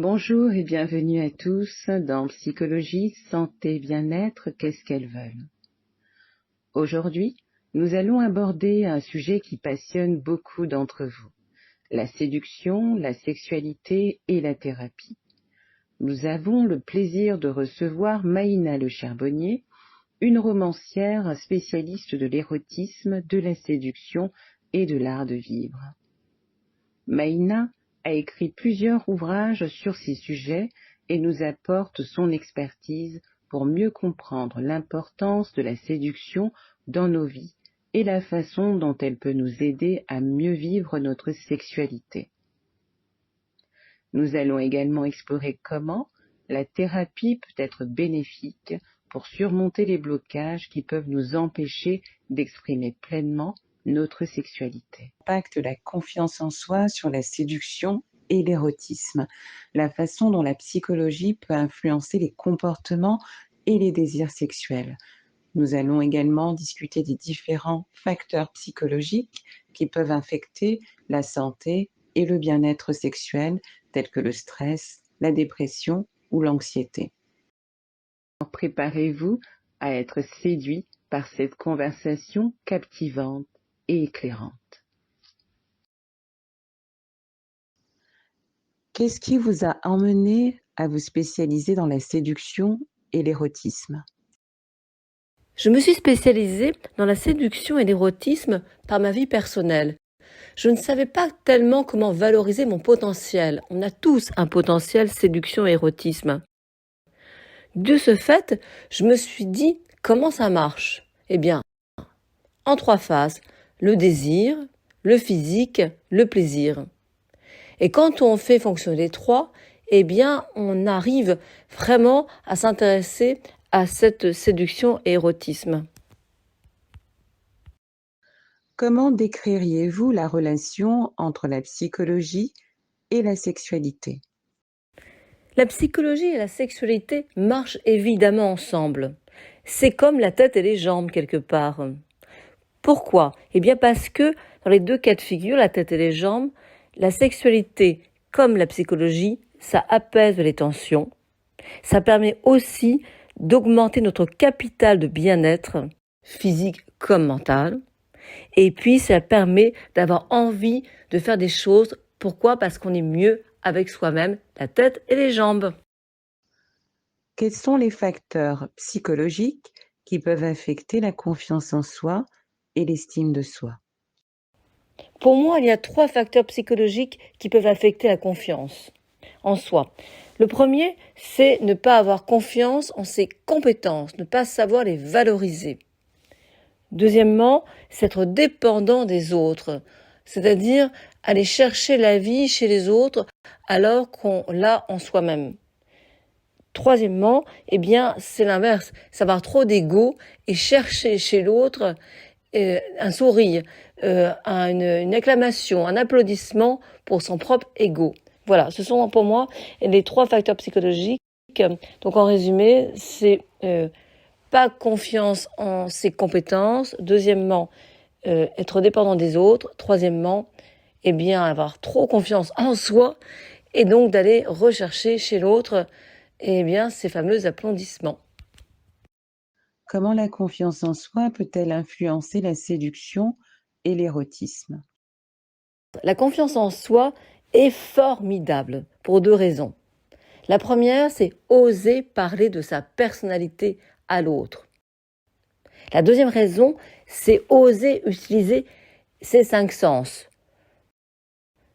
Bonjour et bienvenue à tous dans Psychologie, Santé, Bien-être, qu'est-ce qu'elles veulent. Aujourd'hui, nous allons aborder un sujet qui passionne beaucoup d'entre vous, la séduction, la sexualité et la thérapie. Nous avons le plaisir de recevoir Maïna Le Charbonnier, une romancière spécialiste de l'érotisme, de la séduction et de l'art de vivre. Maïna a écrit plusieurs ouvrages sur ces sujets et nous apporte son expertise pour mieux comprendre l'importance de la séduction dans nos vies et la façon dont elle peut nous aider à mieux vivre notre sexualité. Nous allons également explorer comment la thérapie peut être bénéfique pour surmonter les blocages qui peuvent nous empêcher d'exprimer pleinement notre sexualité. L'impact de la confiance en soi sur la séduction et l'érotisme, la façon dont la psychologie peut influencer les comportements et les désirs sexuels. Nous allons également discuter des différents facteurs psychologiques qui peuvent affecter la santé et le bien-être sexuel, tels que le stress, la dépression ou l'anxiété. Préparez-vous à être séduit par cette conversation captivante et éclairante. Qu'est-ce qui vous a emmené à vous spécialiser dans la séduction et l'érotisme ? Je me suis spécialisée dans la séduction et l'érotisme par ma vie personnelle. Je ne savais pas tellement comment valoriser mon potentiel. On a tous un potentiel séduction et érotisme. De ce fait, je me suis dit comment ça marche. Eh bien, en 3 phases, le désir, le physique, le plaisir. Et quand on fait fonctionner les 3, eh bien, on arrive vraiment à s'intéresser à cette séduction et érotisme. Comment décririez-vous la relation entre la psychologie et la sexualité ? La psychologie et la sexualité marchent évidemment ensemble. C'est comme la tête et les jambes quelque part. Pourquoi ? Eh bien parce que dans les 2 cas de figure, la tête et les jambes, la sexualité comme la psychologie, ça apaise les tensions. Ça permet aussi d'augmenter notre capital de bien-être, physique comme mental. Et puis ça permet d'avoir envie de faire des choses. Pourquoi ? Parce qu'on est mieux avec soi-même, la tête et les jambes. Quels sont les facteurs psychologiques qui peuvent affecter la confiance en soi et l'estime de soi ? Pour moi, il y a 3 facteurs psychologiques qui peuvent affecter la confiance en soi. Le premier, c'est ne pas avoir confiance en ses compétences, ne pas savoir les valoriser. Deuxièmement, c'est être dépendant des autres, c'est-à-dire aller chercher la vie chez les autres alors qu'on l'a en soi-même. Troisièmement, eh bien, c'est l'inverse, c'est avoir trop d'ego et chercher chez l'autre un sourire, une acclamation, un applaudissement pour son propre ego. Voilà, ce sont pour moi les 3 facteurs psychologiques. Donc en résumé, c'est pas confiance en ses compétences. Deuxièmement, être dépendant des autres. Troisièmement, eh bien, avoir trop confiance en soi et donc d'aller rechercher chez l'autre eh bien, ces fameux applaudissements. Comment la confiance en soi peut-elle influencer la séduction et l'érotisme ? La confiance en soi est formidable pour 2 raisons. La première, c'est oser parler de sa personnalité à l'autre. La deuxième raison, c'est oser utiliser ses 5 sens.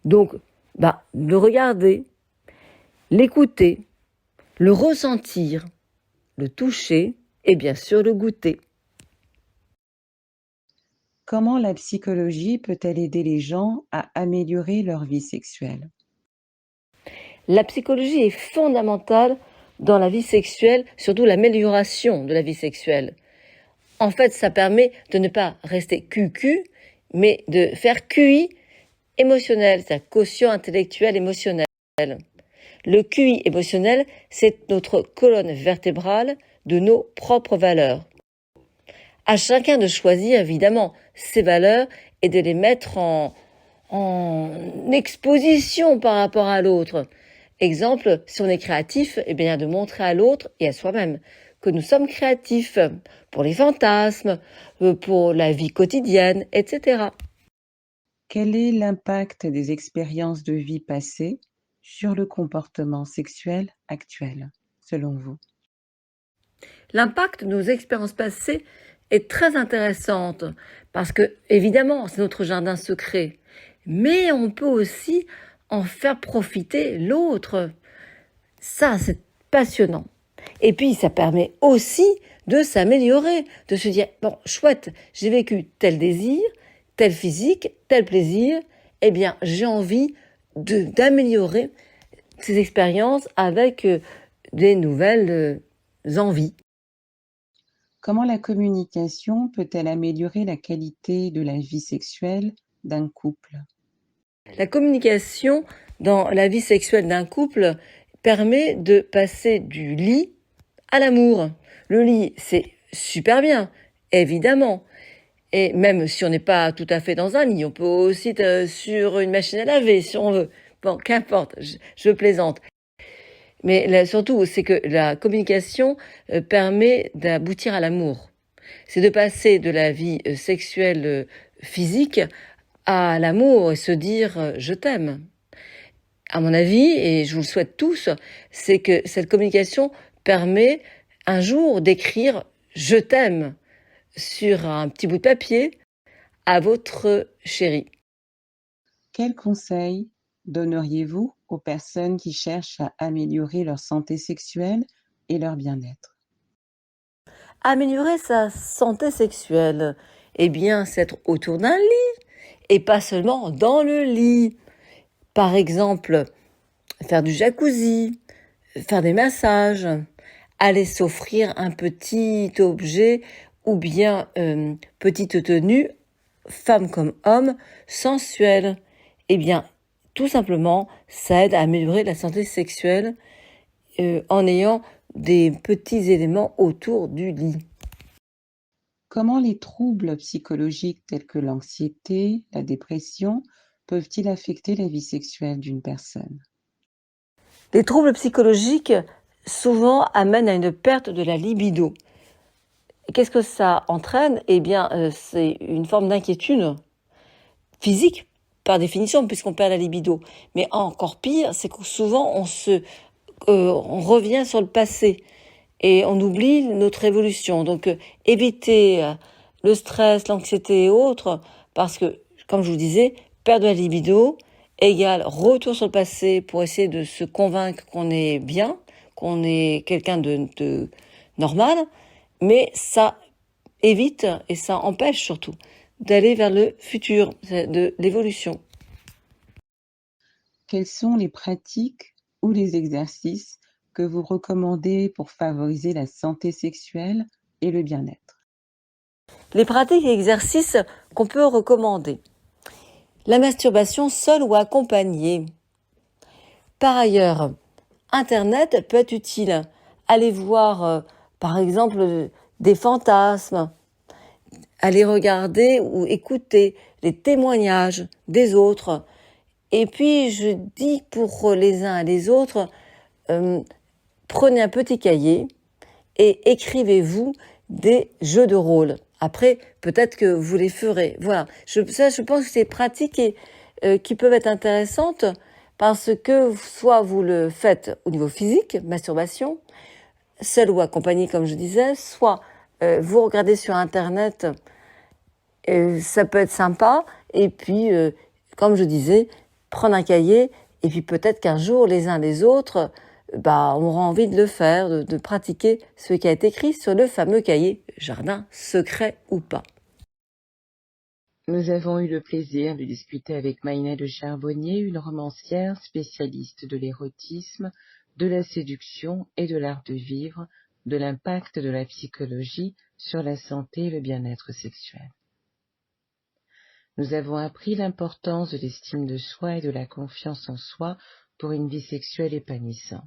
Donc, le regarder, l'écouter, le ressentir, le toucher et bien sûr le goûter. Comment la psychologie peut-elle aider les gens à améliorer leur vie sexuelle ? La psychologie est fondamentale dans la vie sexuelle, surtout l'amélioration de la vie sexuelle. En fait, ça permet de ne pas rester QQ, mais de faire QI émotionnel, c'est-à-dire quotient intellectuel émotionnel. Le QI émotionnel, c'est notre colonne vertébrale de nos propres valeurs. À chacun de choisir évidemment ses valeurs et de les mettre en exposition par rapport à l'autre. Exemple, si on est créatif, eh bien de montrer à l'autre et à soi-même que nous sommes créatifs pour les fantasmes, pour la vie quotidienne, etc. Quel est l'impact des expériences de vie passées sur le comportement sexuel actuel, selon vous? L'impact de nos expériences passées est très intéressante parce que, évidemment, c'est notre jardin secret, mais on peut aussi en faire profiter l'autre. Ça, c'est passionnant. Et puis, ça permet aussi de s'améliorer, de se dire, bon, chouette, j'ai vécu tel désir, tel physique, tel plaisir, eh bien, j'ai envie d'améliorer ces expériences avec des nouvelles envies. Comment la communication peut-elle améliorer la qualité de la vie sexuelle d'un couple? La communication dans la vie sexuelle d'un couple permet de passer du lit à l'amour. Le lit, c'est super bien, évidemment. Et même si on n'est pas tout à fait dans un lit, on peut aussi être sur une machine à laver si on veut. Bon, qu'importe, je plaisante. Mais là, surtout, c'est que la communication permet d'aboutir à l'amour. C'est de passer de la vie sexuelle physique à l'amour et se dire je t'aime. À mon avis, et je vous le souhaite tous, c'est que cette communication permet un jour d'écrire je t'aime sur un petit bout de papier à votre chéri. Quels conseils donneriez-vous aux personnes qui cherchent à améliorer leur santé sexuelle et leur bien-être? Améliorer sa santé sexuelle, eh bien, c'est être autour d'un lit et pas seulement dans le lit. Par exemple, faire du jacuzzi, faire des massages, aller s'offrir un petit objet ou bien petite tenue, femme comme homme, sensuelle. Eh bien, tout simplement, ça aide à améliorer la santé sexuelle en ayant des petits éléments autour du lit. Comment les troubles psychologiques tels que l'anxiété, la dépression peuvent-ils affecter la vie sexuelle d'une personne? Les troubles psychologiques souvent amènent à une perte de la libido. Qu'est-ce que ça entraîne? Eh bien, c'est une forme d'inquiétude physique, par définition, puisqu'on perd la libido. Mais encore pire, c'est que souvent on revient sur le passé et on oublie notre évolution. Donc, éviter le stress, l'anxiété et autres, parce que, comme je vous disais, perdre la libido égale retour sur le passé pour essayer de se convaincre qu'on est bien, qu'on est quelqu'un de normal, mais ça évite et ça empêche surtout d'aller vers le futur, de l'évolution. Quelles sont les pratiques ou les exercices que vous recommandez pour favoriser la santé sexuelle et le bien-être? Les pratiques et exercices qu'on peut recommander. La masturbation seule ou accompagnée. Par ailleurs, Internet peut être utile. Allez voir, par exemple, des fantasmes. Allez regarder ou écouter les témoignages des autres. Et puis, je dis pour les uns et les autres, euh, prenez un petit cahier et écrivez-vous des jeux de rôle. Après, peut-être que vous les ferez. Voilà. Je pense que c'est pratique et qui peuvent être intéressantes parce que soit vous le faites au niveau physique, masturbation, seul ou accompagné comme je disais, soit vous regardez sur Internet, ça peut être sympa. Et puis, comme je disais, prendre un cahier et puis peut-être qu'un jour, les uns les autres, on aura envie de le faire, de pratiquer ce qui a été écrit sur le fameux cahier jardin secret ou pas. Nous avons eu le plaisir de discuter avec Maïna de Charbonnier, une romancière spécialiste de l'érotisme, de la séduction et de l'art de vivre, de l'impact de la psychologie sur la santé et le bien-être sexuel. Nous avons appris l'importance de l'estime de soi et de la confiance en soi pour une vie sexuelle épanouissante,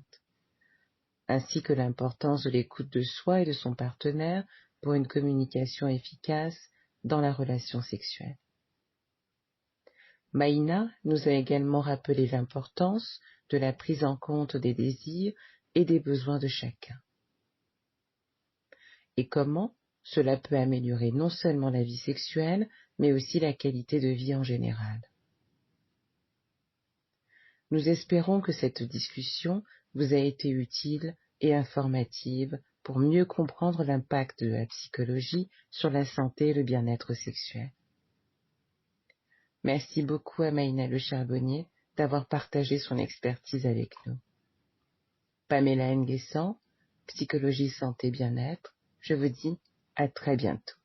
ainsi que l'importance de l'écoute de soi et de son partenaire pour une communication efficace dans la relation sexuelle. Maïna nous a également rappelé l'importance de la prise en compte des désirs et des besoins de chacun, et comment cela peut améliorer non seulement la vie sexuelle, mais aussi la qualité de vie en général. Nous espérons que cette discussion vous a été utile et informative pour mieux comprendre l'impact de la psychologie sur la santé et le bien-être sexuel. Merci beaucoup à Maïna Le Charbonnier d'avoir partagé son expertise avec nous. Pamela Nguessan, Psychologie Santé Bien-être, je vous dis à très bientôt.